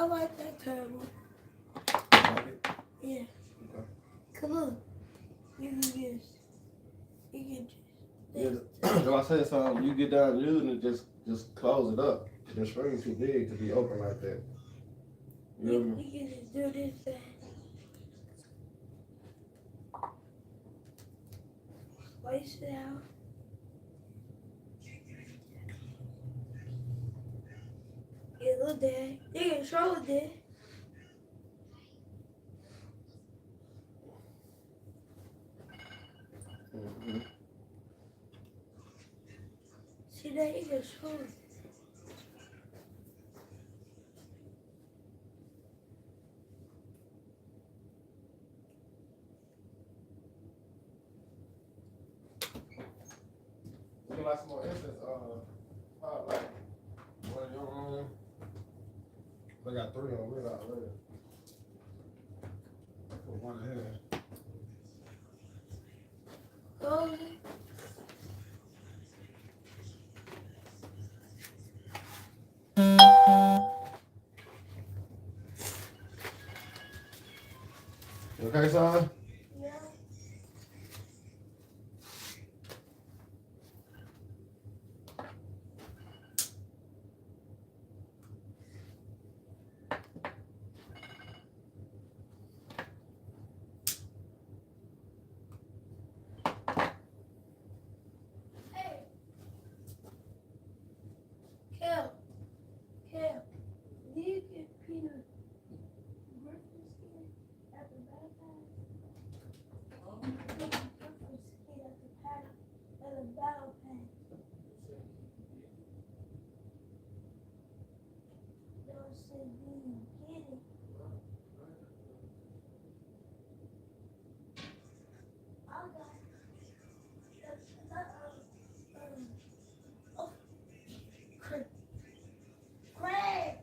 I like that turtle. Like it? Yeah. Okay. Come on. You can just. You can just. Yeah, if I say something, you get down using it, just close it up. The screen's too big to be open like that. You hear me? You can just do this thing. Slice it out. Get a little there. You can show it there. Mm-hmm. See that? You can show it. Would you like some more incense? Like one in your room. I got 3 on me already. Put one in here. Close it. You okay, son? Yeah. Hey. Kel. Kel. Do you get peanut breakfast here at the backpack? Breakfast here at the pack. At the battle pack. Don't say do you get it? I got oh, Craig. Craig.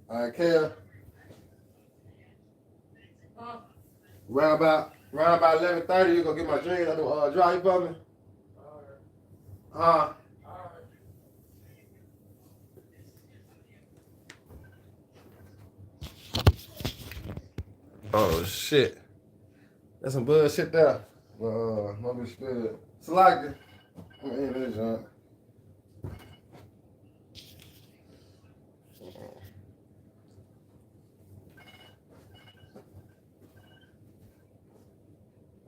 All right, Kel. Round about 11:30, you gonna get my jeans. I do dry you for me. Huh? Oh shit. That's some bullshit there. No be good. It's like it. I'm in this junk.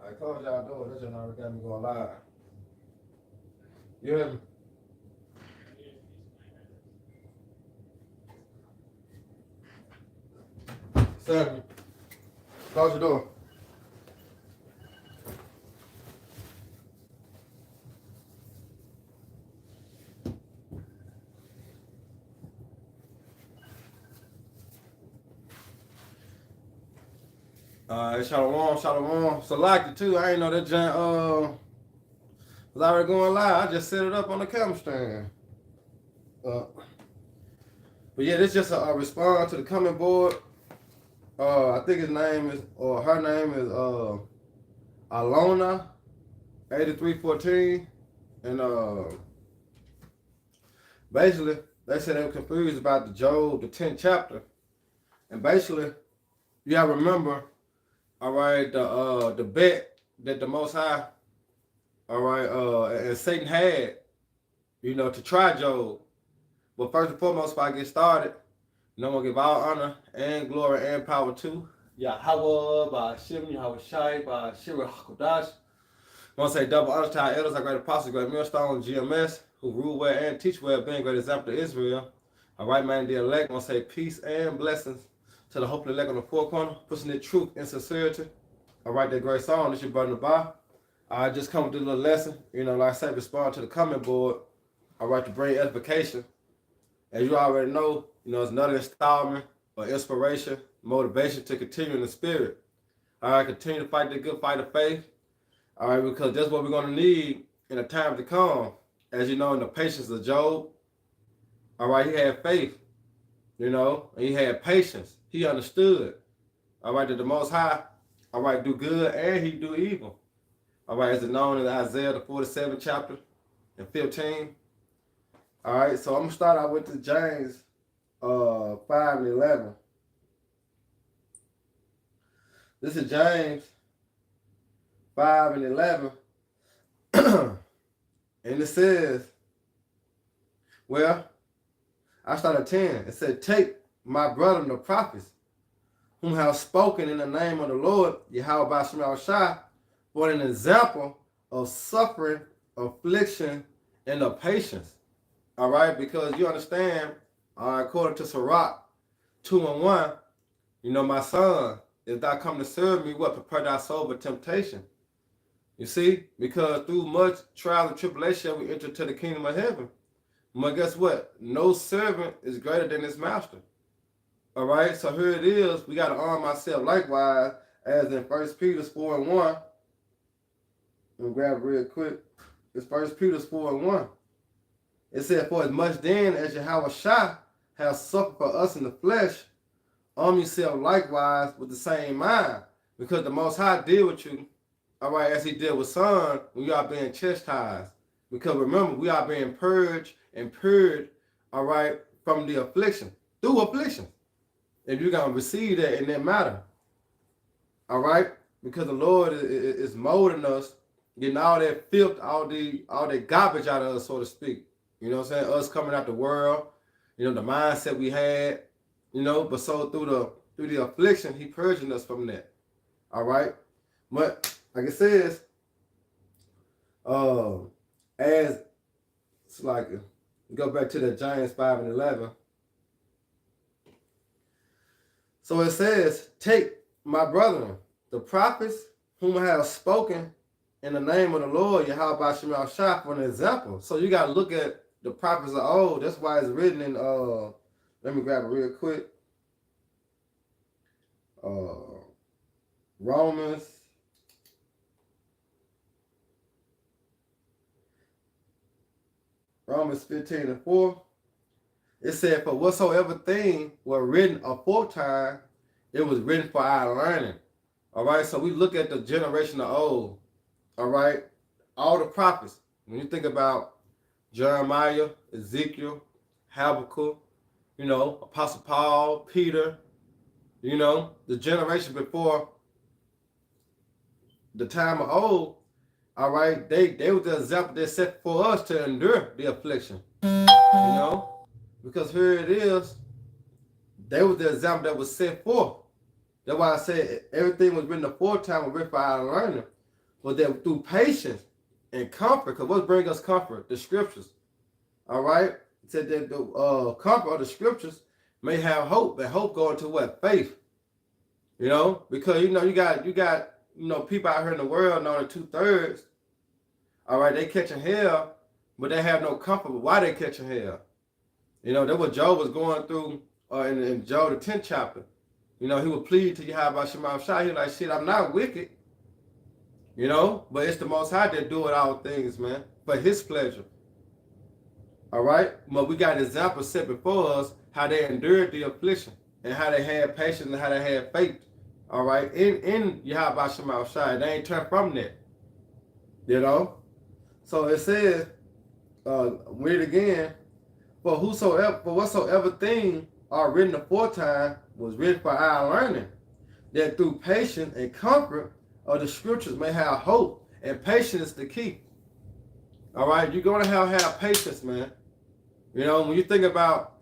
I told y'all do it. This just already got me going live. You hear me? Seven. Close your door. Shalom. Salaki too. I ain't know that junk was already going live. I just set it up on the camera stand. But yeah, this just a response to the comment board. I think his name is, or her name is Alona 8314, and basically they said they were confused about the Job, the 10th chapter, and basically you gotta remember all right, the bet that the Most High, all right, and Satan had, to try Job. But first and foremost, before I get started, I'm going to give all honor and glory and power to Yahweh, by Hashem, Yahweh Shai, by Shira HaKodash. I want to say double honor to our elders, our great apostles, great millstone, GMS, who rule well and teach well, being great example to Israel. All right, man, the elect. I want to say peace and blessings to the hopefully elect on the four corner, pushing the truth and sincerity. All right, that great song, this your brother Nabah. I just come with a little lesson, like I said, respond to the comment board. All right, to bring edification. As you already know, it's another installment or inspiration, motivation to continue in the spirit. All right, continue to fight the good fight of faith. All right, because that's what we're going to need in the time to come. As you know, in the patience of Job, all right, he had faith, and he had patience. He understood, all right, that the Most High, all right, do good and he do evil. All right, as it's known in Isaiah, the 47th chapter and 15. All right, so I'm going to start out with the James 5 and 11. This is James 5 and 11. And it says, well, I started 10. It said, take my brethren the prophets, whom have spoken in the name of the Lord, Yahweh Bashim Shai, for an example of suffering, affliction, and of patience. All right, because you understand, according to Sirach 2 and 1, my son, if thou come to serve me, what prepare thy soul for temptation? You see, because through much trial and tribulation, we enter to the kingdom of heaven. But guess what? No servant is greater than his master. All right, so here it is. We got to arm ourselves likewise, as in 1 Peter 4 and 1. Let me grab it real quick. It's 1 Peter 4 and 1. It said, for as much then as Yahweh Shai has suffered for us in the flesh, arm yourself likewise with the same mind. Because the Most High deal with you, all right, as he did with son, when you are being chastised. Because remember, we are being purged and purged, all right, from the affliction, through affliction. If you're going to receive that in that matter, all right, because the Lord is molding us, getting all that filth, all that garbage out of us, so to speak. You know what I'm saying? Us coming out the world, the mindset we had, but so through the affliction, he purging us from that. All right. But like it says, as it's like, go back to the James 5 and 11. So it says, take my brethren, the prophets whom I have spoken in the name of the Lord, Yahweh Bashim Shai, for an example. So you got to look at the prophets of old. That's why it's written in, let me grab it real quick. Romans 15 and 4. It said, for whatsoever thing were written aforetime, it was written for our learning. All right, so we look at the generation of old. All right, all the prophets. When you think about Jeremiah, Ezekiel, Habakkuk, Apostle Paul, Peter, the generation before the time of old, all right, they were the example they set for us to endure the affliction, because here it is, they were the example that was set forth. That's why I said everything was written aforetime was written for our learning, but that through patience and comfort, because what brings us comfort? The scriptures. All right? It said that the comfort of the scriptures may have hope, and hope going to what? Faith. Because you got people out here in the world knowing 2/3. All right, they catching hell, but they have no comfort with why they catching hell. That's what Job was going through in Job the 10th chapter. He would plead to Yahweh Shema Shai. He was like, shit, I'm not wicked. But it's the Most High that doing all things, man, for his pleasure. All right? But we got examples set before us how they endured the affliction and how they had patience and how they had faith. All right? In Yahweh Shema Shai. They ain't turned from that. So it says, read it again, for whatsoever thing are written aforetime was written for our learning, that through patience and comfort of the scriptures may have hope. And patience is the key. All right, you're gonna have patience, man. You know, when you think about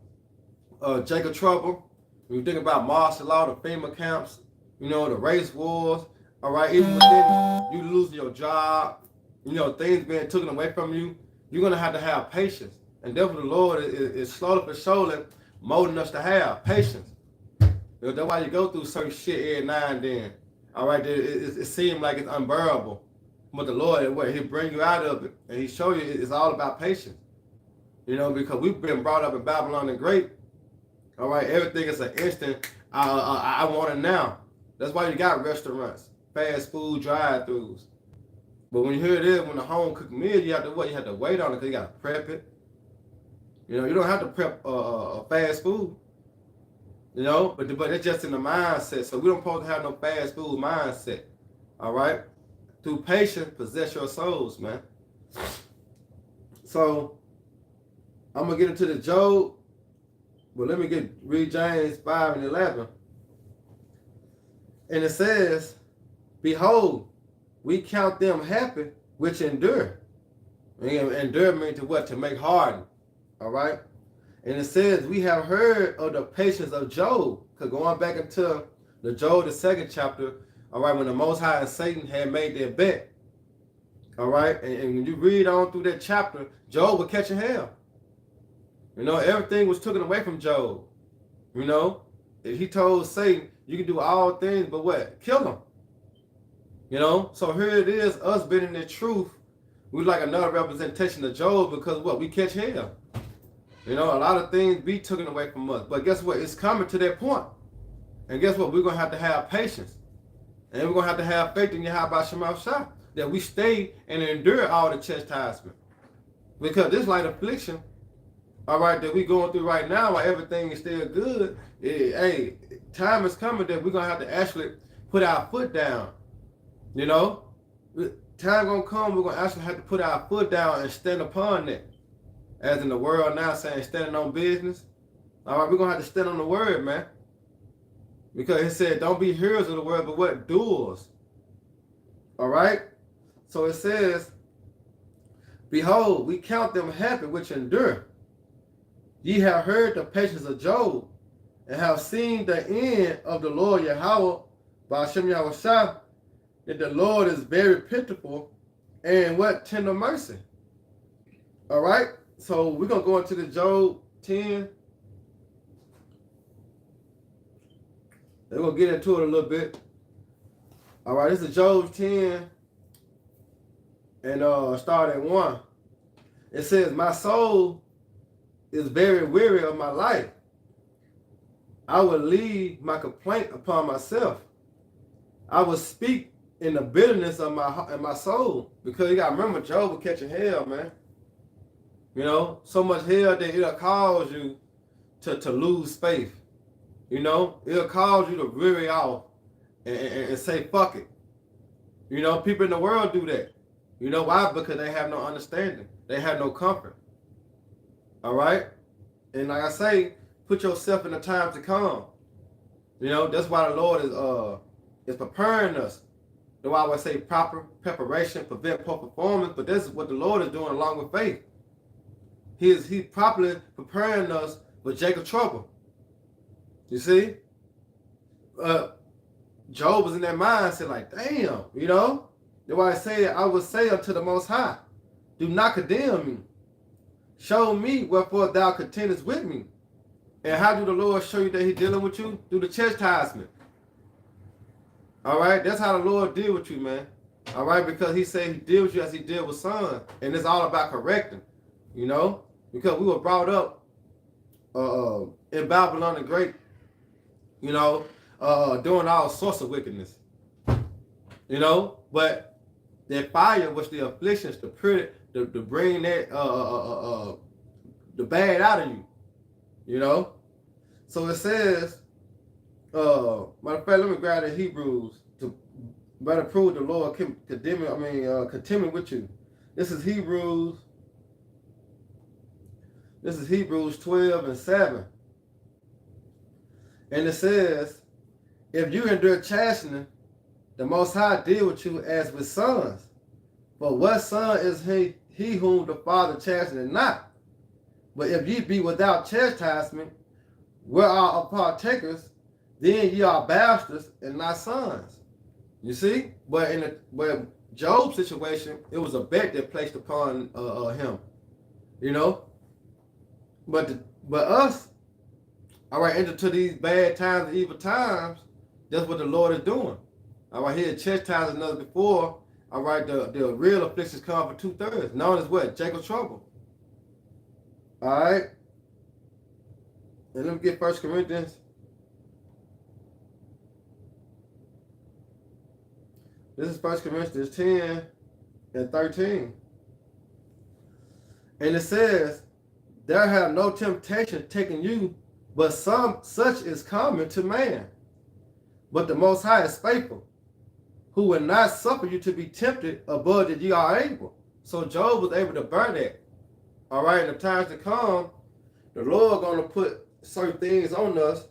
Jacob Trouble, when you think about martial law, the FEMA camps, you know, the race wars, all right, even within you losing your job, you know, things being taken away from you, you're going to have patience. And therefore the Lord is slowly but surely molding us to have patience. You know, that's why you go through certain shit every now and then. All right, it seems like it's unbearable. But the Lord, He'll bring you out of it. And He show you it's all about patience. You know, because we've been brought up in Babylon the Great. All right, everything is an instant. I want it now. That's why you got restaurants, fast food drive-thrus. But when you hear this, when the home cooked meal, you have to what? You have to wait on it because you got to prep it. You know, you don't have to prep fast food. You know, but it's just in the mindset. So we don't supposed to have no fast food mindset. All right? Through patience, possess your souls, man. So I'm going to get into the Job. But let me read James 5 and 11. And it says, behold, we count them happy which endure. And endure means to what? To make hardened. All right? And it says, we have heard of the patience of Job. Because going back into the Job, the 2nd chapter, all right, when the Most High and Satan had made their bet. All right? And when you read on through that chapter, Job was catching hell. You know, everything was taken away from Job. You know, he told Satan, you can do all things, but what? Kill him. You know, so here it is, us being in the truth. We like another representation of Job because what? We catch hell. You know, a lot of things be taken away from us. But guess what? It's coming to that point. And guess what? We're going to have patience. And we're going to have faith in Yahweh Shema Shah, that we stay and endure all the chastisement. Because this light affliction, all right, that we going through right now, while everything is still good, hey, time is coming that we're going to have to actually put our foot down. You know? Time going to come, we're going to actually have to put our foot down and stand upon it. As in the world now saying standing on business. All right, we're going to have to stand on the word, man. Because it said, don't be hearers of the word, but what? Doers. All right? So it says, behold, we count them happy which endure. Ye have heard the patience of Job, and have seen the end of the Lord Yahweh, by Hashem Yahweh Shah, that the Lord is very pitiful, and what? Tender mercy. All right? So we're going to go into the Job 10. We're going to get into it a little bit. All right, this is Job 10, and start at 1. It says, my soul is very weary of my life. I will leave my complaint upon myself. I will speak in the bitterness of my soul. Because you got to remember, Job was catching hell, man. You know, so much hell that it'll cause you to lose faith. You know, it'll cause you to weary off and say, fuck it. You know, people in the world do that. You know why? Because they have no understanding. They have no comfort. All right? And like I say, put yourself in the time to come. You know, that's why the Lord is preparing us. That's why I would say proper preparation, prevent poor performance. But this is what the Lord is doing along with faith. He's properly preparing us for Jacob's trouble. You see? Job was in that mindset like, damn, you know? That's why I say, I would say unto the Most High, do not condemn me. Show me wherefore thou contendest with me. And how do the Lord show you that he's dealing with you? Through the chastisement. All right? That's how the Lord deal with you, man. All right? Because he said he deals with you as he deal with son. And it's all about correcting, you know? Because we were brought up in Babylon the Great, you know, doing all sorts of wickedness. You know? But that fire was the afflictions to bring that the bad out of you. You know? So it says, matter of fact, let me grab the Hebrews to better prove the Lord contending with you. This is Hebrews 12 and 7. And it says, if you endure chastening, the Most High deal with you as with sons. But what son is he whom the Father chasteneth not? But if ye be without chastisement, where are partakers, then ye are bastards and not sons. You see? But in Job's situation, it was a bet that placed upon him. You know? But us, all right, into these bad times and evil times, that's what the Lord is doing. All right, he had chastised us before. All right, the real afflictions come for 2/3, known as what? Jacob's trouble. All right. And let me get 1 Corinthians. This is 1 Corinthians 10 and 13. And it says, there have no temptation taken you, but such is common to man. But the Most High is faithful, who will not suffer you to be tempted above that ye are able. So Job was able to bear that. All right, in the times to come, the Lord going to put certain things on us.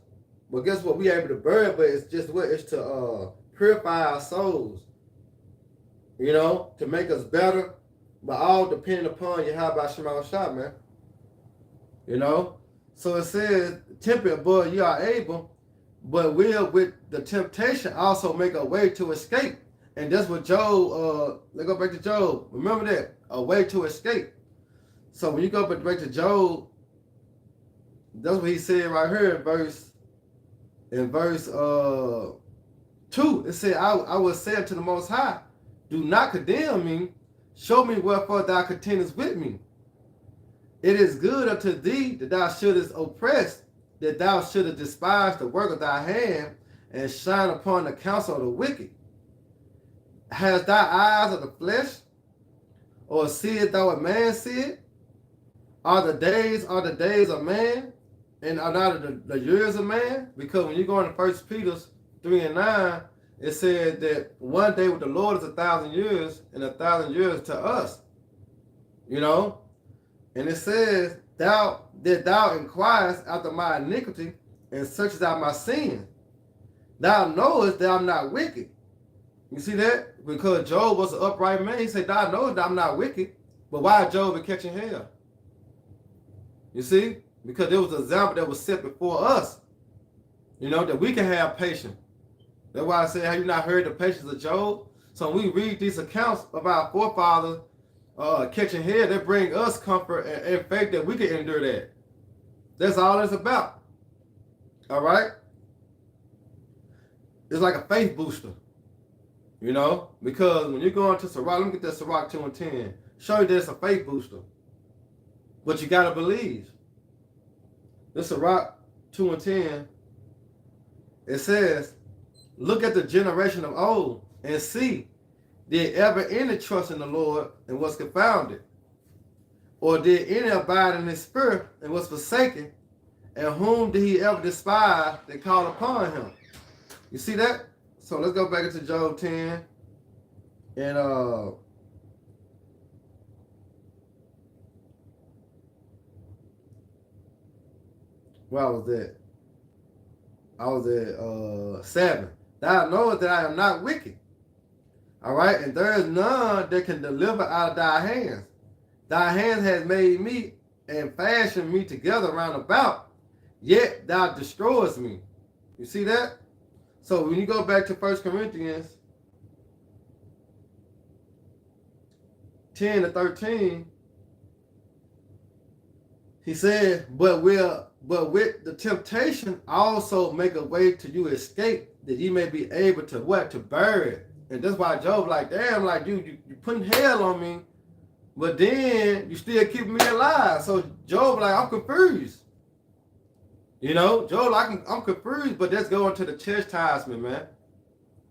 But guess what? We able to bear it, but it's just what? It's to purify our souls. You know, to make us better. But all depending upon Yahweh Shema Shah, man. You know? So it says, temper above you are able, but will with the temptation also make a way to escape. And that's what Job, let's go back to Job. Remember that, a way to escape. So when you go back to Job, that's what he said right here in verse 2. It said, I will say unto the Most High, do not condemn me, show me wherefore thou contendest with me. It is good unto thee that thou shouldest oppress, that thou shouldest despise the work of thy hand, and shine upon the counsel of the wicked. Hast thy eyes of the flesh, or seest thou a man see it? Are the days of man, and are not the years of man? Because when you go into 1 Peter 3 and 9, it said that one day with the Lord is 1,000 years, and 1,000 years to us. You know? And it says, thou inquirest after my iniquity, and searchest out my sin. Thou knowest that I'm not wicked. You see that? Because Job was an upright man. He said, thou knowest that I'm not wicked. But why Job been catching hell? You see? Because there was an example that was set before us. You know, that we can have patience. That's why I said, have you not heard the patience of Job? So when we read these accounts of our forefathers catching hell, they bring us comfort and faith that we can endure that. That's all it's about. All right? It's like a faith booster. You know? Because when you go into Sirach, let me get that Sirach 2 and 10. Show you that it's a faith booster. But you got to believe. This Sirach 2 and 10. It says, look at the generation of old and see, did ever any trust in the Lord and was confounded? Or did any abide in his spirit and was forsaken? And whom did he ever despise that called upon him? You see that? So let's go back into Job 10. And where I was at? I was at 7. Thou knowest that I am not wicked. All right, and there is none that can deliver out of thy hands. Thy hand has made me and fashioned me together round about, yet thou destroyest me. You see that? So when you go back to 1 Corinthians 10 to 13, he said, but with the temptation also make a way to you escape, that ye may be able to what? To bear it. And that's why Job like, damn, like you putting hell on me, but then you still keeping me alive. So Job like, I'm confused. You know, Job like, I'm confused, but let's go into the chastisement, man.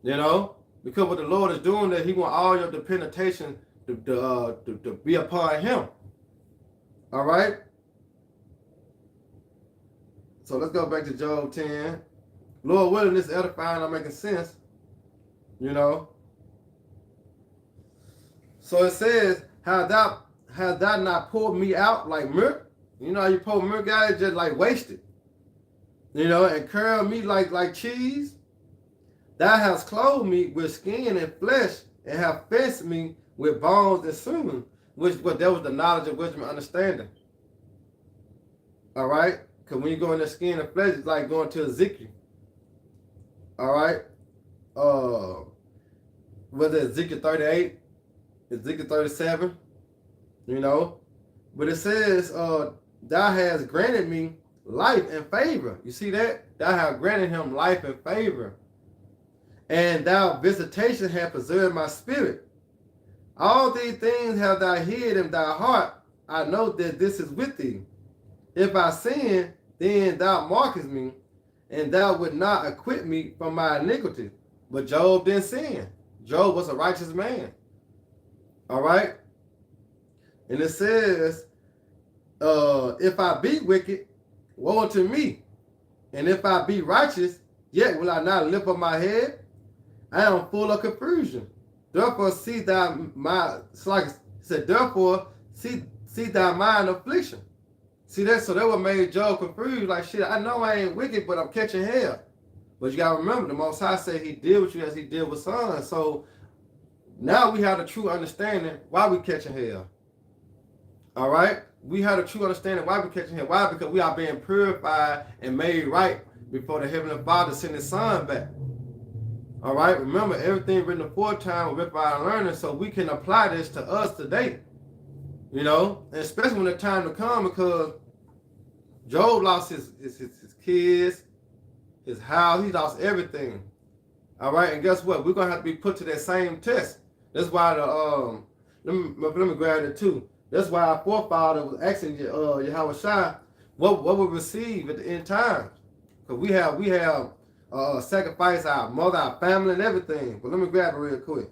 You know, because what the Lord is doing, that he want all your dependentation to be upon him. All right. So let's go back to Job 10. Lord willing, this edifying, not making sense. You know. So it says, has thou not poured me out like milk? You know how you pour milk out, it's just like wasted. You know, and curl me like cheese. Thou hast clothed me with skin and flesh, and have fenced me with bones and sinew, which that was the knowledge of wisdom and understanding. All right? Because when you go in the skin and flesh, it's like going to Ezekiel. All right? Whether Ezekiel 38, Ezekiel 37, you know? But it says, thou hast granted me life and favor. You see that? Thou hast granted him life and favor. And thou visitation hath preserved my spirit. All these things have thou hid in thy heart. I know that this is with thee. If I sin, then thou markest me, and thou would not acquit me from my iniquity. But Job didn't sin. Job was a righteous man. All right? And it says, if I be wicked, woe unto me. And if I be righteous, yet will I not lift up my head. I am full of confusion. Therefore see thou my, it's like it said, therefore see thy mind affliction. See that? So that what made Job confused. Like, shit, I know I ain't wicked, but I'm catching hell. But you gotta remember, the Most High said he deal with you as he deal with sons. So now we have the true understanding why we catching hell. All right? We have the true understanding why we catching hell. Why? Because we are being purified and made right before the Heavenly Father sent his son back. All right? Remember, everything written aforetime was written by our learning, so we can apply this to us today. You know? And especially when the time to come, because Job lost his kids, his house, he lost everything. All right? And guess what? We're going to have to be put to that same test. That's why the, let me grab it too. That's why our forefather was asking Yahweh Shai what we receive at the end times. Because we have sacrificed our mother, our family, and everything. But let me grab it real quick.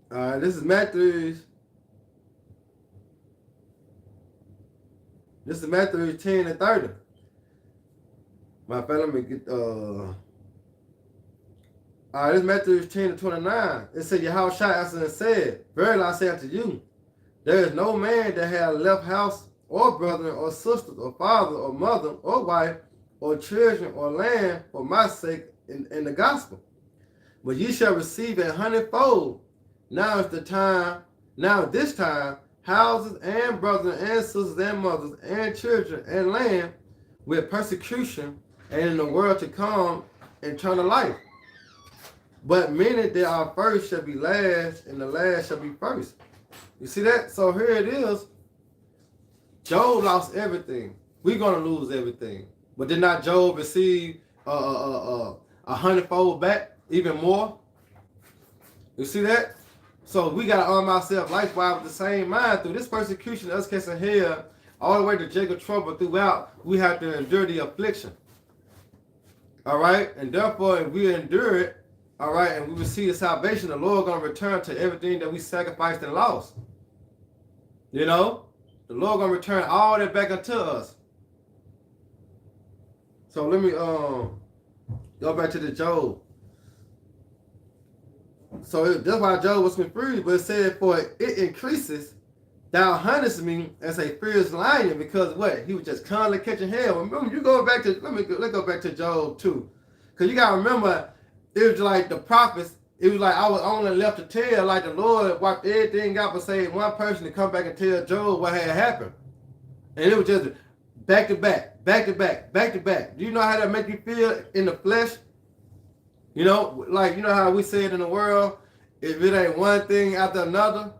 All right, this is Matthew 10 and 30. My friend, let me get all right, this is Matthew 10 and 29. It said, Yahweh Shai answered and said, verily I say unto you, there is no man that hath left house or brother or sister or father or mother or wife or children or land for my sake in the gospel. But ye shall receive 100-fold. Now is the time, now at this time, houses and brothers and sisters and mothers and children and land with persecution, and in the world to come eternal life. But many that are first shall be last, and the last shall be first. You see that? So here it is. Job lost everything. We're going to lose everything. But did not Job receive 100-fold back, even more? You see that? So we got to arm ourselves likewise with the same mind. Through this persecution, us catching hell, all the way to Jacob trouble throughout, we have to endure the affliction. All right? And therefore, if we endure it, all right, and we receive the salvation, the Lord going to return to everything that we sacrificed and lost. You know? The Lord going to return all that back unto us. So let me go back to the Job. So that's why Job was confused, but it said, for it increases, thou huntest me as a fierce lion, because what? He was just constantly catching hell. Remember, you go back to, let's go back to Job too. Because you got to remember, it was like the prophets, it was like I was only left to tell, like the Lord wiped everything out but saved one person to come back and tell Job what had happened. And it was just back to back, back to back, back to back. Do you know how that make you feel in the flesh? You know, like, you know how we say it in the world, if it ain't one thing after another,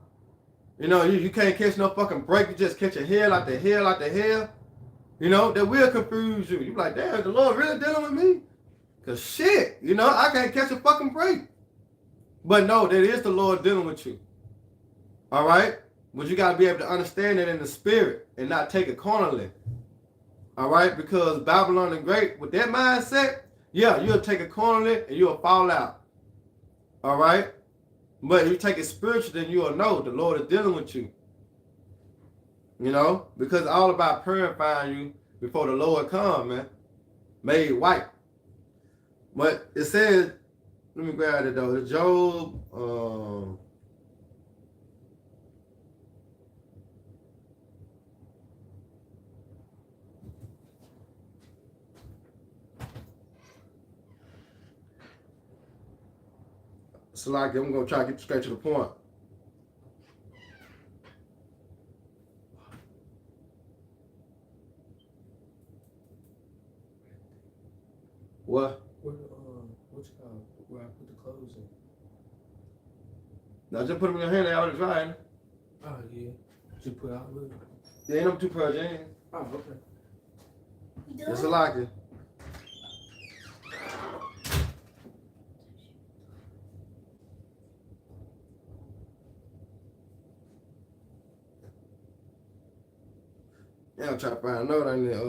you know, you can't catch no fucking break, you just catch a hell after hell after hell. You know, that will confuse you. You're like, damn, the Lord really dealing with me? Because shit, you know, I can't catch a fucking break. But no, that is the Lord dealing with you. All right? But you got to be able to understand it in the spirit and not take it carnally. All right? Because Babylon the Great, with that mindset, yeah, you'll take it carnally and you'll fall out. All right? But if you take it spiritual, then you'll know the Lord is dealing with you. You know, because it's all about purifying you before the Lord come, man. Made white. But it says, let me grab it though. Job, so like I'm gonna try to get straight to the point. What? What you call where I put the clothes in? Now just put them in your hand. They already drying. Oh yeah. You put out with it? They ain't no 2 pair of jeans. Oh okay. It's a like it. Yeah, I'm trying to find a note on there.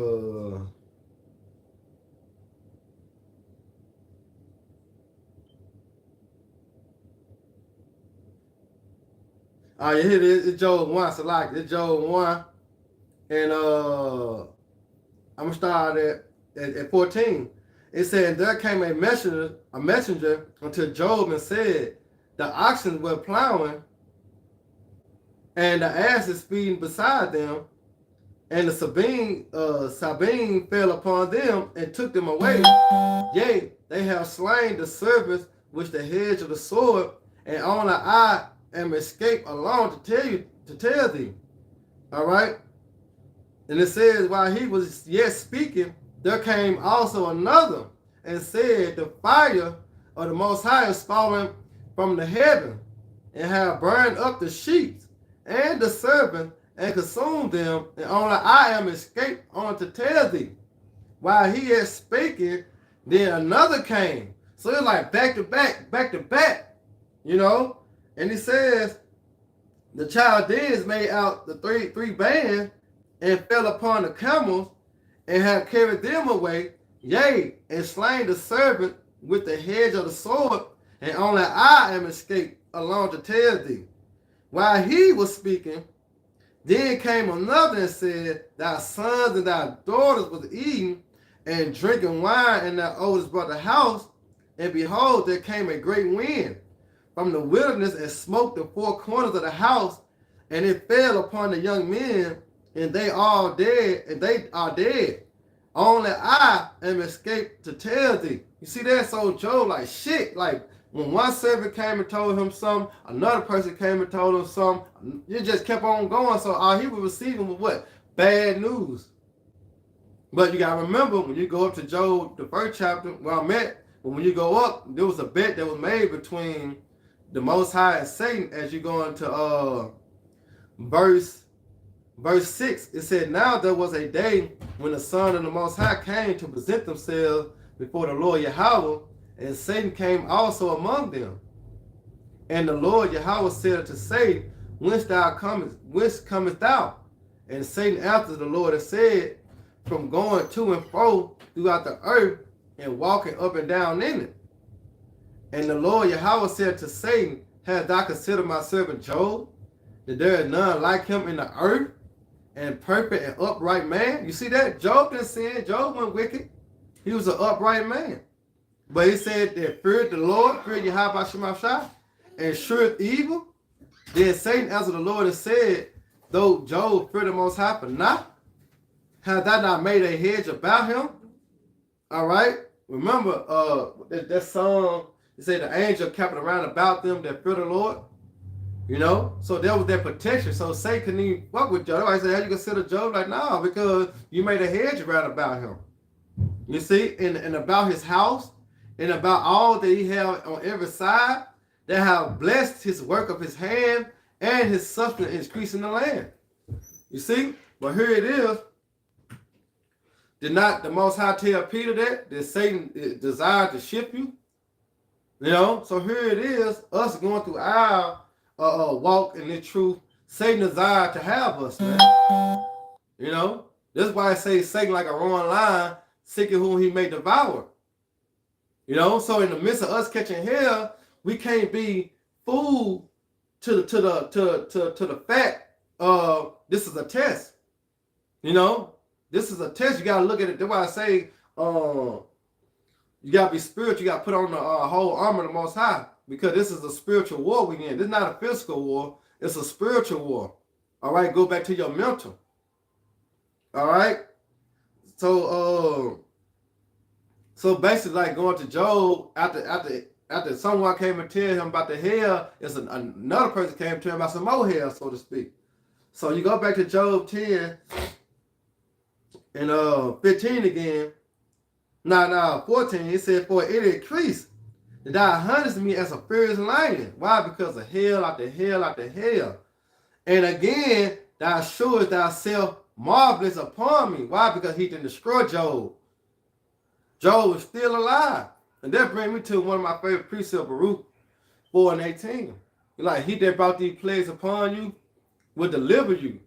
Oh, yeah, here it is. It's Job 1. So like it's Job 1. And I'm gonna start at 14. It said, there came a messenger unto Job and said, the oxen were plowing, and the asses feeding beside them, and the Sabine fell upon them and took them away. Yea, they have slain the servants which the hedge of the sword, and only I am escaped alone to tell thee. All right. And it says, while he was yet speaking, there came also another and said, the fire of the Most High is fallen from the heaven, and have burned up the sheep and the servant, and consumed them, and only I am escaped on to tell thee. While he is speaking, then another came. So it's like back to back, you know. And he says, the Chaldeans made out the three bands and fell upon the camels and have carried them away, yea, and slain the servant with the hedge of the sword, and only I am escaped alone to tell thee. While he was speaking, then came another and said, thy sons and thy daughters was eating and drinking wine in their oldest brother's house, and behold, there came a great wind from the wilderness and smote the 4 corners of the house, and it fell upon the young men, and they are dead. Only I am escaped to tell thee. You see that? So Job like shit. Like when one servant came and told him something, another person came and told him something. It just kept on going. So all he was receiving was what? Bad news. But you gotta remember, when you go up to Job, the 1st chapter, where I'm at, but when you go up, there was a bet that was made between the Most High and Satan as you go into verse 6. It said, now there was a day when the Son of the Most High came to present themselves before the Lord Yahweh, and Satan came also among them. And the Lord Yahweh said to Satan, whence comest thou? And Satan answered the Lord and said, from going to and fro throughout the earth and walking up and down in it. And the Lord Yahweh said to Satan, hast thou considered my servant Job, that there is none like him in the earth, and perfect and upright man? You see that? Job didn't sin. Job wasn't wicked. He was an upright man. But he said that feared the Lord, feared Yahweh Shemashah, and shunned evil. Then Satan answered the Lord and said, though Job feared the Most High for not, have thou not made a hedge about him? All right. Remember that song, it said the angel kept around about them that fear the Lord. You know, so that was their protection. So Satan couldn't even fuck with Job. I said, how you consider Job? Like, no, because you made a hedge around about him. You see, and about his house, and about all that he had on every side, that have blessed his work of his hand, and his substance increase in the land. You see, but here it is. Did not the Most High tell Peter that Satan desired to ship you? You know, so here it is, us going through our walk in the truth. Satan desired to have us, man. You know, that's why I say Satan like a roaring lion, seeking whom he may devour. You know, so in the midst of us catching hell, we can't be fooled to the fact of this is a test. You know, this is a test. You gotta look at it. That's why I say, you gotta be spiritual. You gotta put on the whole armor of the Most High, because this is a spiritual war we in. This is not a physical war. It's a spiritual war. All right, go back to your mental. All right. So basically, like going to Job after someone came and tell him about the hell, another person came to him about some more hell, so to speak. So you go back to Job 10 and 15 again. Now 14. It said, "For it increased that thou huntest me as a furious lion." Why? Because of hell after hell after hell. And again, thou showest thyself marvelous upon me. Why? Because he didn't destroy Job. Job is still alive. And that brings me to one of my favorite precepts, Baruch 4 and 18. Like, he that brought these plagues upon you will deliver you.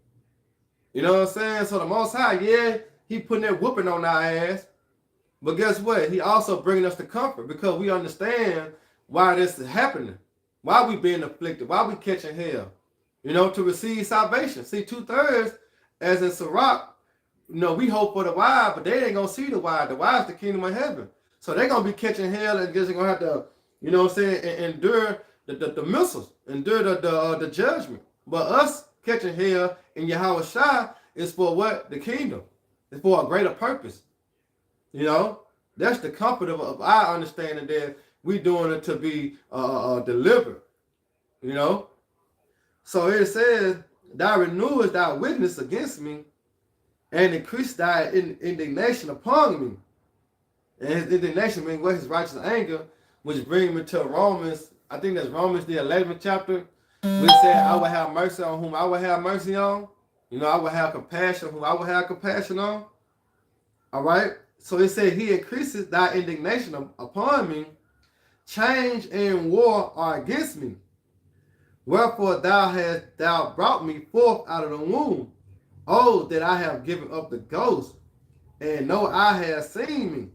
You know what I'm saying? So the Most High, yeah, he putting that whooping on our ass. But guess what? He also bringing us the comfort, because we understand why this is happening. Why we being afflicted. Why we catching hell. You know, to receive salvation. See, 2/3, as in Sirach, you know, we hope for the wise, but they ain't going to see the wise. The wise is the kingdom of heaven. So they're going to be catching hell and just going to have to, you know what I'm saying, endure the missiles, endure the judgment. But us catching hell in Yahweh Shai is for what? The kingdom. It's for a greater purpose. You know, that's the comfort of our understanding that we doing it to be delivered. You know, so it says, "Thou renewest thy witness against me, and increase thy indignation upon me." And his indignation means what? His righteous anger, which brings me to Romans. I think that's Romans the 11th chapter, which said, "I will have mercy on whom I will have mercy on." You know, I will have compassion on whom I will have compassion on. All right. So it said, "He increases thy indignation upon me. Change and war are against me. Wherefore thou brought me forth out of the womb. Oh, that I have given up the ghost, and no eye has seen me.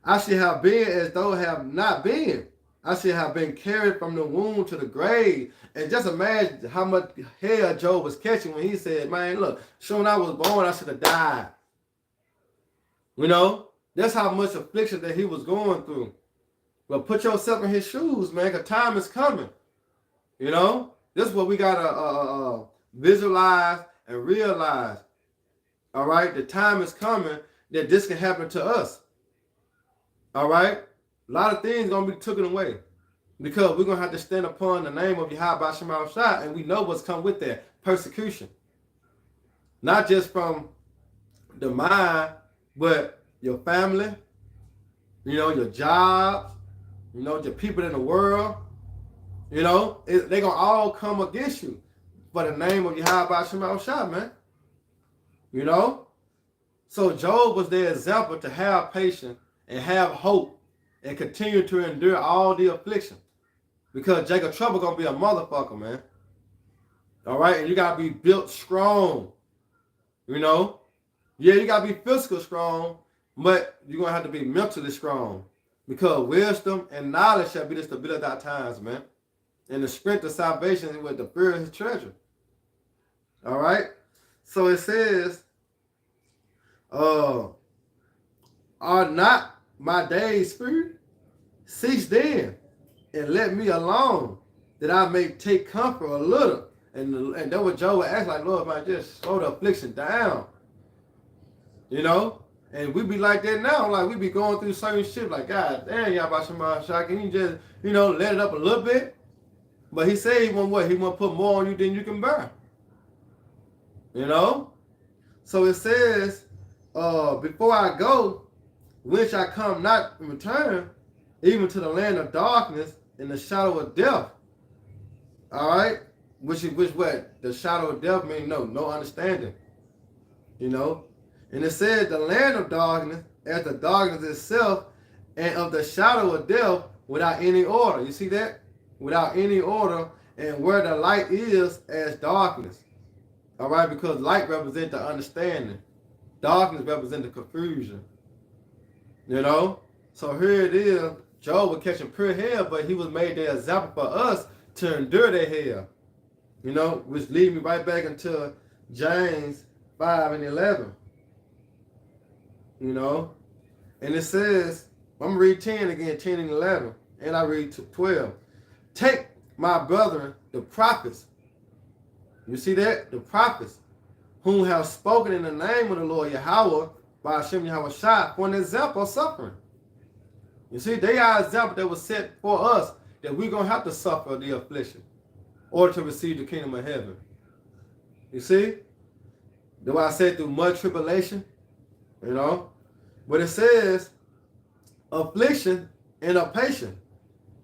I should have been as though have not been. I should have been carried from the womb to the grave." And just imagine how much hell Job was catching when he said, "Man, look, soon I was born, I should have died." You know, that's how much affliction that he was going through. But put yourself in his shoes, man, because time is coming. You know, this is what we got to visualize and realize. All right, the time is coming that this can happen to us. All right, a lot of things going to be taken away, because we're going to have to stand upon the name of Yahweh Shema Shai, and we know what's come with that, persecution. Not just from the mind, but your family, you know, your job, you know, the people in the world, you know, they're going to all come against you for the name of Yahweh Shema Shai, man. You know? So Job was the example to have patience and have hope and continue to endure all the affliction. Because Jacob trouble going to be a motherfucker, man. All right? And you got to be built strong. You know? Yeah, you got to be physical strong, but you're going to have to be mentally strong. Because wisdom and knowledge shall be the stability of our times, man. And the strength of salvation is with the fear of his treasure. All right? So it says, "Are not my days spent? Cease then, and let me alone, that I may take comfort a little." And that what Job would ask, like, "Lord, man, just slow the affliction down." You know? And we be like that now. Like, we be going through certain shit, like, "God damn, Yahweh Shema Shai, can you just, you know, let it up a little bit?" But he said he won't what? He won't put more on you than you can bear. You know? So it says, "Before I go, whence I come not in return, even to the land of darkness and the shadow of death." All right? Which what? The shadow of death means no understanding. You know? And it said the land of darkness as the darkness itself, and of the shadow of death without any order. You see that? Without any order, and where the light is as darkness. All right? Because light represents the understanding. Darkness represents the confusion. You know? So here it is. Job was catching pure hell, but he was made the example for us to endure that hell. You know? Which leads me right back into James 5 and 11. You know? And it says, I'm going to read 10 again, 10 and 11. And I read 12. Take my brethren, the prophets. You see that? The prophets, whom have spoken in the name of the Lord Yahweh, by Hashem Yahweh Shai, for an example of suffering. You see, they are an example that was set for us, that we're going to have to suffer the affliction in order to receive the kingdom of heaven. You see? That's why I said through much tribulation, you know. But it says, affliction and of patience.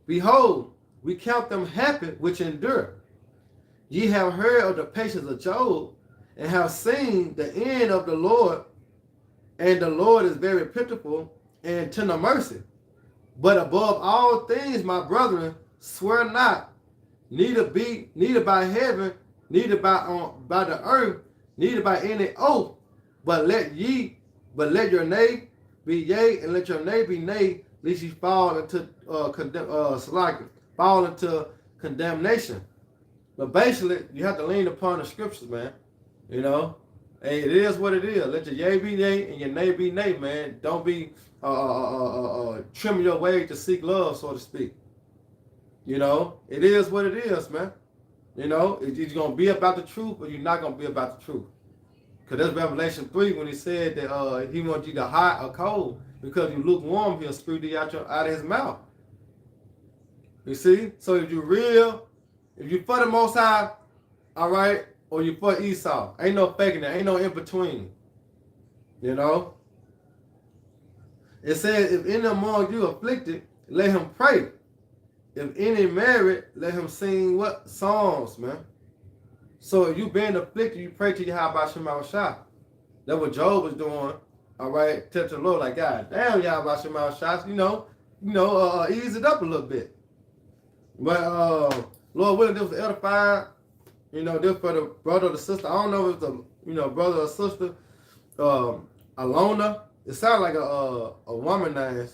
Behold, we count them happy which endure. Ye have heard of the patience of Job, and have seen the end of the Lord, and the Lord is very pitiful and tender mercy. But above all things, my brethren, swear not, neither by heaven, neither by the earth, neither by any oath, but let your nay be yea, and let your nay be nay, lest ye fall into condemnation. But basically, you have to lean upon the scriptures, man. You know, and it is what it is. Let your yea be yea and your nay be nay, man. Don't be trimming your way to seek love, so to speak. You know, it is what it is, man. You know, it's going to be about the truth, or you're not going to be about the truth. Because that's Revelation 3 when he said that he wants you to hot or cold. Because you lukewarm, he'll spew thee out of his mouth. You see? So if you're real, if you for the Most High, all right, or you for Esau, ain't no faking it, ain't no in between. You know? It says, if any among you afflicted, let him pray. If any married, let him sing what? Songs, man. So if you being afflicted, you pray to Yahweh Shema Shai. That's what Job was doing. All right, tell the Lord, like, God damn, Yahweh Shema Shai, ease it up a little bit. But Lord willing, this was edifying. You know, this for the brother or the sister. I don't know if it's the brother or sister. Alona. It sounds like a woman name.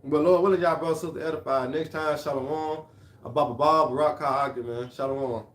But Lord willing, y'all brother or sister edify. Next time, Shalom. Ababa Bob, Rock Car, man. Shalom.